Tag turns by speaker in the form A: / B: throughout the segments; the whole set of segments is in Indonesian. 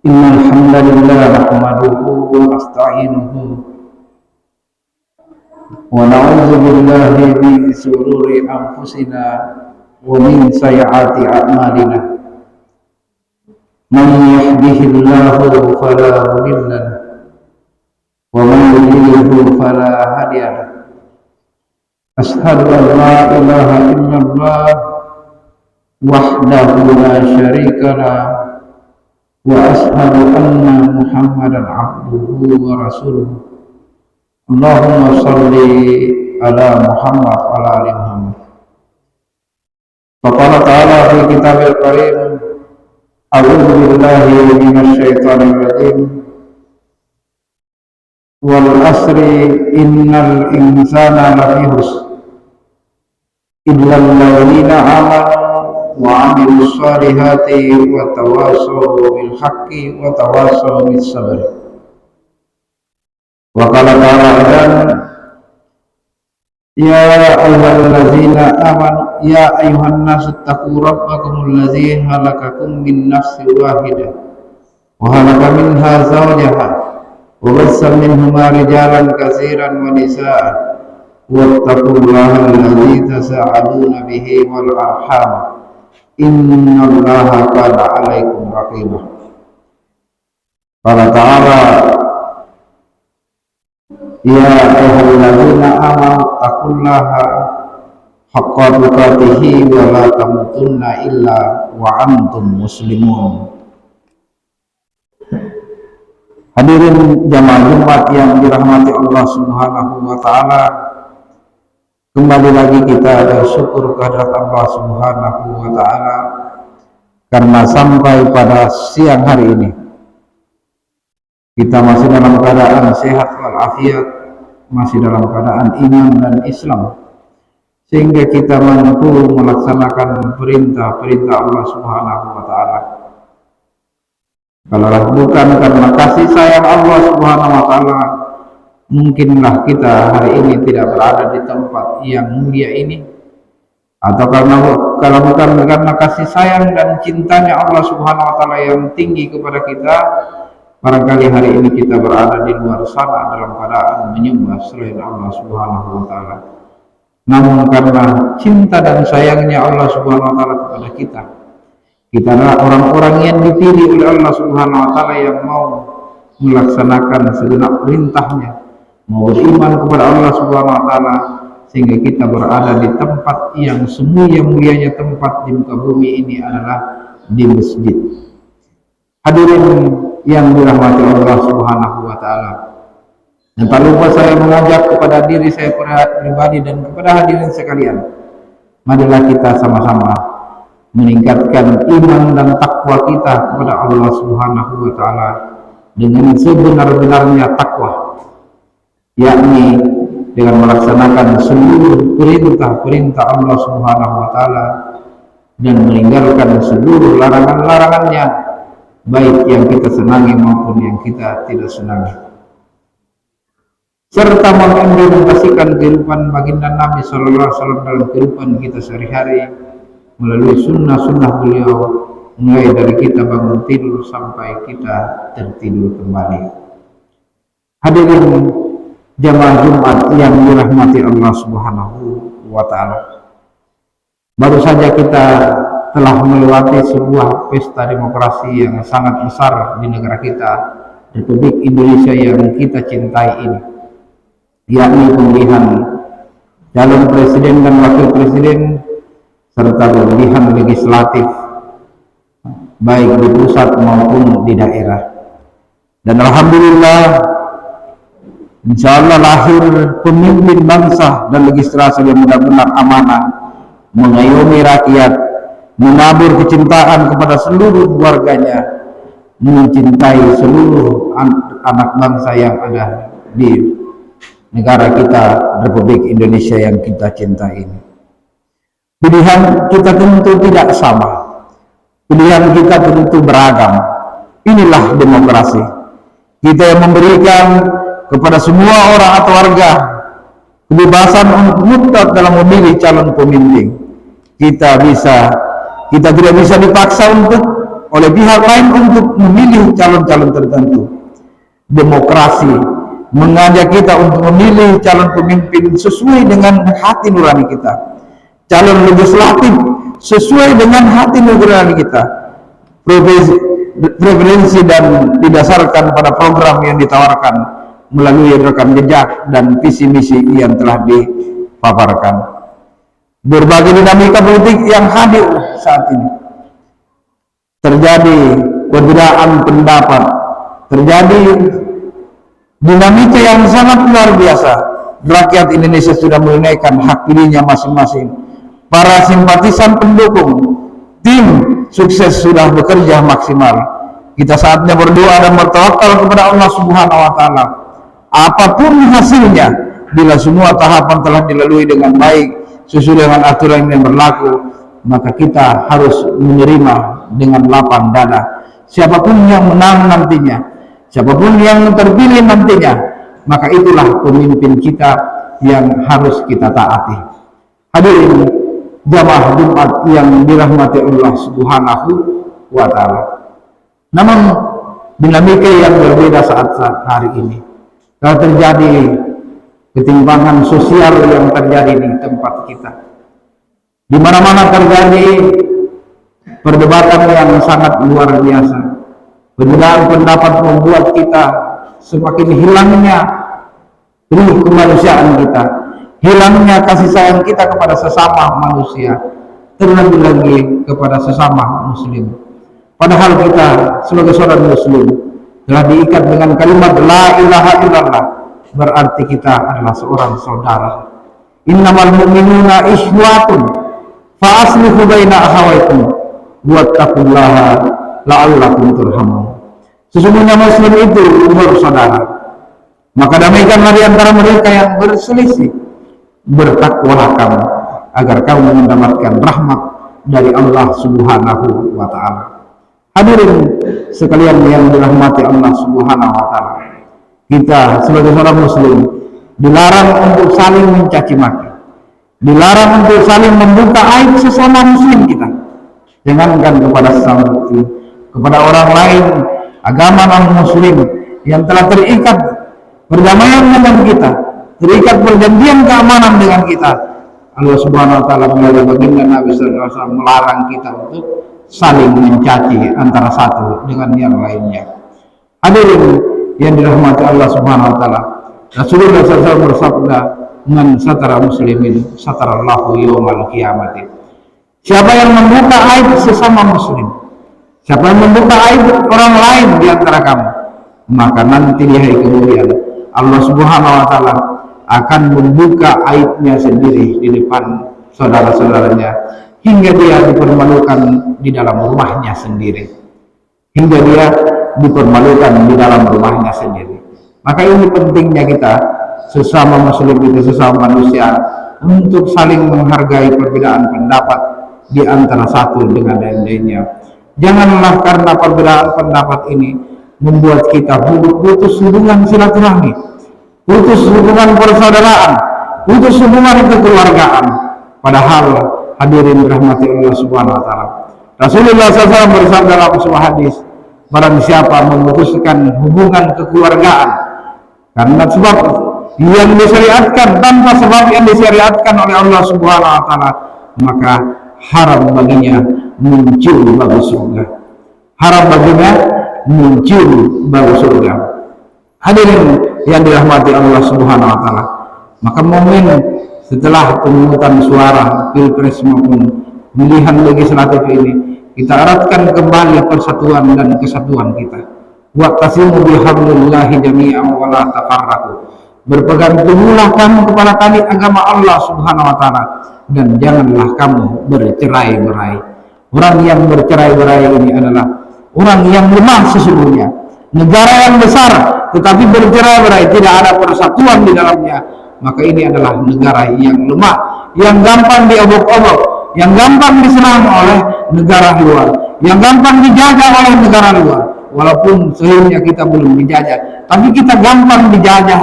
A: Innal hamdalillah nahmaduhu wa nasta'inuhu wa na'udzu billahi min shururi anfusina wa min sayyiati a'malina. Man yahdihillahu fala mudilla lahu wa man yudlilhu fala hadiya lahu. Asyhadu an la ilaha illallah wahdahu la syarika lahu wa ashhadu anna Muhammadan abduhu wa rasuluhu. Allahumma shalli ala Muhammad wa ala ali Muhammad. Faqala ta'ala fi kitabil karim, a'udzu billahi minasy syaithanir rajim. Wal asri innal insana lafi khusr illa alladziina amanu wa 'amilus shalihati wa tawassaw bil haqqi wa tawassaw bis sabr. Wa qala ta'ala ya ayyuhallazina amanu ya ayyuhan nasu taqu rabbakumul ladzi khalaqakum min nafsin wahidah wa khalaqa minha zawjaha wa bassa minhuma rijalan katsiran wa nisaa wattaqullaha alladzi tasaaluna bihi wal arham innallaha kana 'alaikum raqiba. Qala ta'ala ya ayyuhallazina amanu taqullaha haqqa tuqatih wa la tamutunna illa wa antum muslimun. Hadirin jamaah Jumat yang dirahmati Allah Subhanahu wa taala, kembali lagi kita bersyukur kehadirat Allah Subhanahu wa taala karena sampai pada siang hari ini kita masih dalam keadaan sehat walafiat, masih dalam keadaan iman dan Islam, sehingga kita mampu melaksanakan perintah-perintah Allah Subhanahu wa taala. Kalau bukan karena kasih sayang Allah Subhanahu wa taala, mungkinlah kita hari ini tidak berada di tempat yang mulia ini. Atau kalau bukan karena kasih sayang dan cintanya Allah Subhanahu wa taala yang tinggi kepada kita, barangkali hari ini kita berada di luar sana dalam keadaan menyembah selain Allah Subhanahu wa taala. Namun karena cinta dan sayangnya Allah Subhanahu wa taala kepada kita adalah orang-orang yang dipilih oleh Allah Subhanahu wa taala yang mau melaksanakan segenap perintahnya, mau beriman kepada Allah Subhanahu wa taala, sehingga kita berada di tempat yang semulia-mulianya tempat di muka bumi ini adalah di masjid. Hadirin yang dirahmati Allah Subhanahu wa taala, dan tak lupa saya mengajak kepada diri saya pribadi dan kepada hadirin sekalian, marilah kita sama-sama meningkatkan iman dan takwa kita kepada Allah Subhanahu wa taala dengan sebenar-benarnya takwa, yakni dengan melaksanakan seluruh perintah-perintah Allah Subhanahu wa taala dan meninggalkan seluruh larangan-larangannya, baik yang kita senangi maupun yang kita tidak senangi, serta mengimplementasikan kehidupan baginda Nabi sallallahu alaihi wasallam dalam kehidupan kita sehari-hari melalui sunnah-sunnah beliau, mulai dari kita bangun tidur sampai kita tertidur kembali. Hadirin jamaah Jumat yang dirahmati Allah Subhanahu wa taala, baru saja kita telah melewati sebuah pesta demokrasi yang sangat besar di negara kita, Republik Indonesia yang kita cintai ini, yakni pemilihan calon presiden dan wakil presiden serta pemilihan legislatif baik di pusat maupun di daerah. Dan alhamdulillah, insyaallah lahir pemimpin bangsa dan legislasi yang benar-benar amanah, mengayomi rakyat, menabur kecintaan kepada seluruh warganya, mencintai seluruh anak bangsa yang ada di negara kita, Republik Indonesia yang kita cintai ini. Pilihan kita tentu tidak sama, pilihan kita tentu beragam. Inilah demokrasi. Kita yang memberikan kepada semua orang atau warga kebebasan untuk mutlak dalam memilih calon pemimpin. Kita tidak bisa dipaksa untuk oleh pihak lain untuk memilih calon-calon tertentu. Demokrasi mengajak kita untuk memilih calon pemimpin sesuai dengan hati nurani kita, calon legislatif sesuai dengan hati nurani kita, preferensi dan didasarkan pada program yang ditawarkan melalui rekam jejak dan visi misi yang telah dipaparkan. Berbagai dinamika politik yang hadir saat ini, terjadi perbedaan pendapat, terjadi dinamika yang sangat luar biasa. Rakyat Indonesia sudah menunaikan hak pilihnya masing-masing. Para simpatisan pendukung tim sukses sudah bekerja maksimal. Kita saatnya berdoa dan bertawakal kepada Allah Subhanahu wa taala. Apapun hasilnya, bila semua tahapan telah dilalui dengan baik sesuai dengan aturan yang berlaku, maka kita harus menerima dengan lapang dada. Siapapun yang menang nantinya, siapapun yang terpilih nantinya, maka itulah pemimpin kita yang harus kita taati. Hadirin jamaah Jumat yang dirahmati Allah Subhanahu wa taala. Namun dinamika yang berbeda saat hari ini. Telah terjadi ketimpangan sosial yang terjadi di tempat kita. Di mana-mana terjadi perdebatan yang sangat luar biasa. Perbedaan pendapat membuat kita semakin hilangnya ruh kemanusiaan kita, hilangnya kasih sayang kita kepada sesama manusia, terlebih lagi kepada sesama muslim. Padahal kita sebagai seorang muslim telah diikat dengan kalimat la ilaha illallah, berarti kita adalah seorang saudara. Innamal mu'minuna ikhwatun fa aslihu baina akhawaykum wattaqullaha la'allakum turhamun. Sesungguhnya muslim itu bersaudara, maka damaikanlah di antara mereka yang berselisih. Bertakwalah kamu agar kamu mendapatkan rahmat dari Allah Subhanahu wa taala. Hadirin sekalian yang dirahmati Allah Subhanahu wa taala, kita sebagai seorang muslim dilarang untuk saling mencaci maki, dilarang untuk saling membuka aib sesama muslim kita. Jangankan kepada sesama muslim, kepada orang lain agama non-muslim yang telah terikat perdamaian dengan kita, terikat perjanjian keamanan dengan kita, Allah Subhanahu wa taala melalui baginda Nabi sallallahu alaihi wasallam melarang kita untuk saling mencaci antara satu dengan yang lainnya. Hadirin yang dirahmati Allah Subhanahu wa taala, Rasulullah SAW bersabda, "Man satara muslimin satarallahu yaumal qiyamati." Siapa yang membuka aib sesama muslim, siapa yang membuka aib orang lain di antara kamu, maka nanti di hari kemudian Allah Subhanahu wa taala akan membuka aibnya sendiri di depan saudara-saudaranya, hingga dia dipermalukan di dalam rumahnya sendiri, hingga dia dipermalukan di dalam rumahnya sendiri. Maka ini pentingnya kita sesama muslim itu, sesama manusia, untuk saling menghargai perbedaan pendapat di antara satu dengan lainnya. Janganlah karena perbedaan pendapat ini membuat kita putus hubungan silaturahmi, putus hubungan persaudaraan, putus hubungan kekeluargaan. Padahal hadirin dirahmati Allah Subhanahu wa taala, Rasulullah SAW bersabda dalam sebuah hadis, barang siapa memutuskan hubungan kekeluargaan karena sebab yang disyariatkan, tanpa sebab yang disyariatkan oleh Allah Subhanahu wa taala, maka haram baginya mencium bau surga. Haram baginya mencium bau surga. Hadirin yang dirahmati Allah Subhanahu wa taala, maka momen setelah pemungutan suara Pilpres maupun pemilihan legislatif ini, kita eratkan kembali persatuan dan kesatuan kita. Wa'tasimu bihablillahi jami'an wa la tafarraqu. Berpegang teguhlah kamu kepada tali agama Allah Subhanahu wa taala, dan janganlah kamu bercerai-berai. Orang yang bercerai-berai ini adalah orang yang lemah sesungguhnya. Negara yang besar tetapi bercerai-berai, tidak ada persatuan di dalamnya, maka ini adalah negara yang lemah, yang gampang diobok-obok, yang gampang diserang oleh negara luar, yang gampang dijajah oleh negara luar. Walaupun sehingga kita belum dijajah, tapi kita gampang dijajah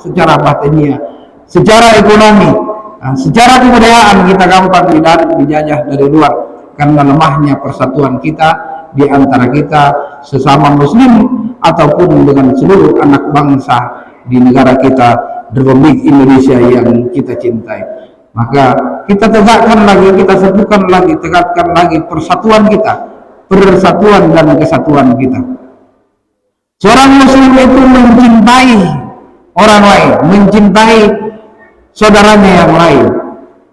A: secara batinnya, secara ekonomi, secara kebudayaan kita gampang dijajah dari luar karena lemahnya persatuan kita di antara kita sesama muslim ataupun dengan seluruh anak bangsa di negara kita Republik Indonesia yang kita cintai. Maka kita tegakkan lagi, kita sebutkan lagi, tegakkan lagi persatuan kita, persatuan dan kesatuan kita. Seorang muslim itu mencintai orang lain, mencintai saudaranya yang lain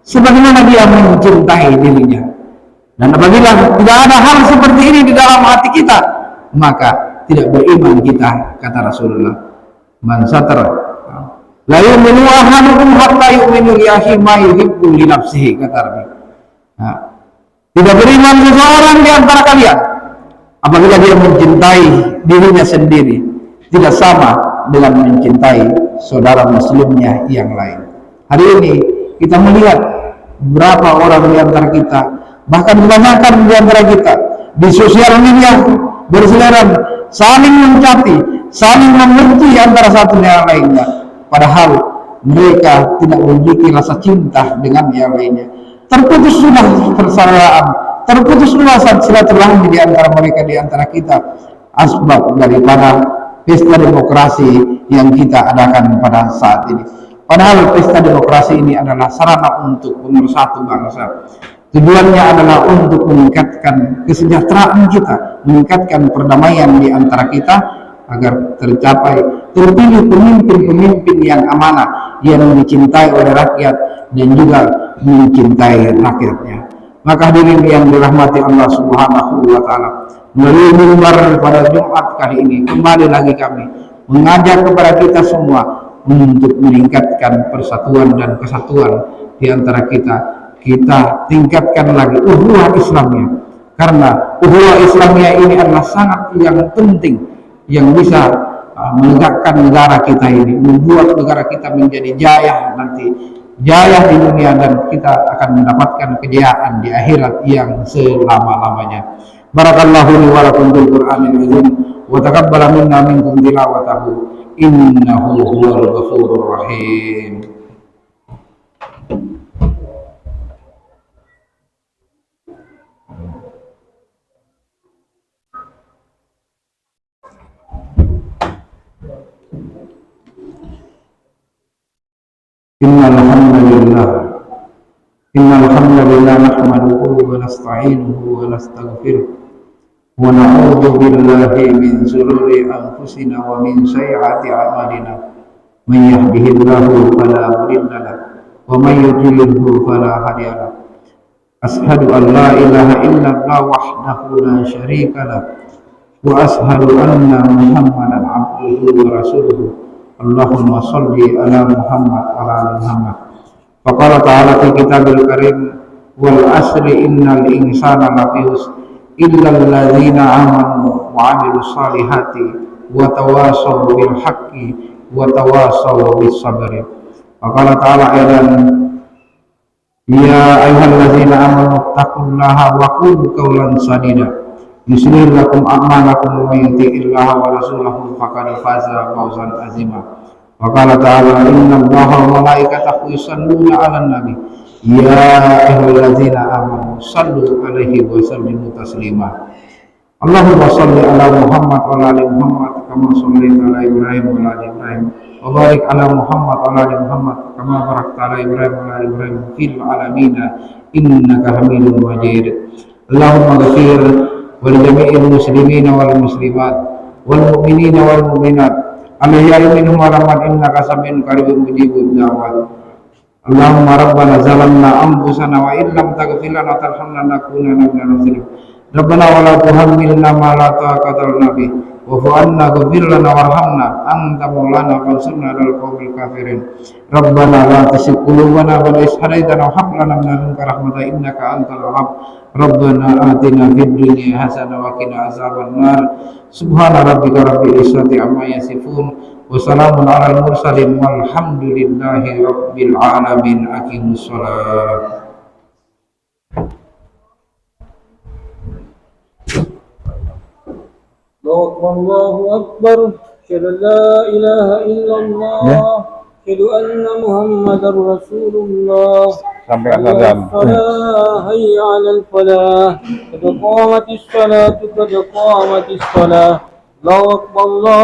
A: sebagaimana dia mencintai dirinya. Dan apabila tidak ada hal seperti ini di dalam hati kita, maka tidak beriman kita, kata Rasulullah. Man satara la yu'minu ahadukum hatta yu'minu li akhihi ma yuhibbu li nafsihi, kata Nabi. Tidak beriman seseorang di antara kalian apabila dia mencintai dirinya sendiri tidak sama dengan mencintai saudara muslimnya yang lain. Hari ini kita melihat berapa orang di antara kita, bahkan kebanyakan di antara kita di sosial media berseliweran saling mencati, saling membenci antara satu dengan lainnya, padahal mereka tidak memiliki rasa cinta dengan yang lainnya. Terputus sudah persaudaraan, terputus sudah silaturahmi di antara mereka, di antara kita, asbab daripada pesta demokrasi yang kita adakan pada saat ini. Padahal pesta demokrasi ini adalah sarana untuk pemersatu bangsa. Tujuannya adalah untuk meningkatkan kesejahteraan kita, meningkatkan perdamaian di antara kita, agar tercapai terpilih pemimpin-pemimpin yang amanah, yang dicintai oleh rakyat dan juga mencintai rakyatnya. Maka hadirin yang dirahmati Allah Subhanahu wa taala, melalui mimbar pada Jumat kali ini kembali lagi kami mengajak kepada kita semua untuk meningkatkan persatuan dan kesatuan di antara kita. Kita tingkatkan lagi ukhuwah Islamiyah, karena ukhuwah Islamiyah ini adalah sangat yang penting yang bisa menegakkan negara kita ini, membuat negara kita menjadi jaya nanti, jaya di dunia, dan kita akan mendapatkan kejayaan di akhirat yang selama-lamanya. Barakallahu li wa lakum bil Qur'anil azim wa taqabbala minna minkum tilawatahu innahu huwal ghafurur rahim. Innal hamdalillah nahmaduhu wa nasta'inuhu wa nastaghfiruh wa na'udzu billahi min shururi anfusina wa min sayyiati a'malina. May yahdihillahu fala mudilla lahu wa may yudlilhu fala hadiya lahu. Ashhadu an la ilaha illallah wahdahu la syarika lahu wa ashhadu anna Muhammadan abduhu wa rasuluhu. Allahumma salli ala Muhammad wa ala Muhammad. Faqala ta'ala fi kitabil karim, wal asri innal insana lafi khusr illa alladzina amanu wa 'amilus salihati wa tawasaw bil haqqi wa tawasaw bis sabri. Faqala ta'ala aidan, ya ayyuhalladzina amanu taqullaha wa qulu qawlan sadida yuslih lakum a'malakum wa yuti'illaha wa rasulahu faqad faza fawzan azima. Wa qala ta'ala innallaha wa malaikatahu yusholluna 'alan nabi ya ayyuhallazina amanu shallu 'alaihi wa sallimu taslima. Allahumma shalli ala Muhammad wa ala ali Muhammad kama shallaita ala Ibrahim wa ala ali Ibrahim wa barik ala Muhammad wa ala ali Muhammad kama barakta ala Ibrahim wa ala ali Ibrahim fil alamin innaka Hamidum Majid. Allahumma ghfir ولجميع المسلمين والمسلمات والمؤمنين والمؤمنات الأحياء منهم والأموات إنك سميع قريب مجيب الدعوات. اللهم ربنا ظلمنا أنفسنا وإن لم تغفر لنا وترحمنا لنكونن من الخاسرين. ربنا ولا تحملنا ما لا طاقة لنا به واعف عنا واغفر لنا وارحمنا أنت مولانا فانصرنا على القوم الكافرين. ربنا لا تزغ قلوبنا بعد إذ هديتنا وهب لنا من لدنك رحمة إنك أنت الوهاب. ربنا آتنا في الدنيا حسنة وقنا عذاب النار. سبحان ربك رب العزة عما يصفون وسلام على المرسلين والحمد لله رب العالمين. أقيموا الصلاة.
B: الله أكبر. أشهد أن لا إله إلا الله. أشهد أن محمدا رسول الله.
C: sampai
B: حي على
C: azan.
B: الصلاة حي على الفلاح قد قامت الصلاة قد قامت الصلاة الله أكبر الله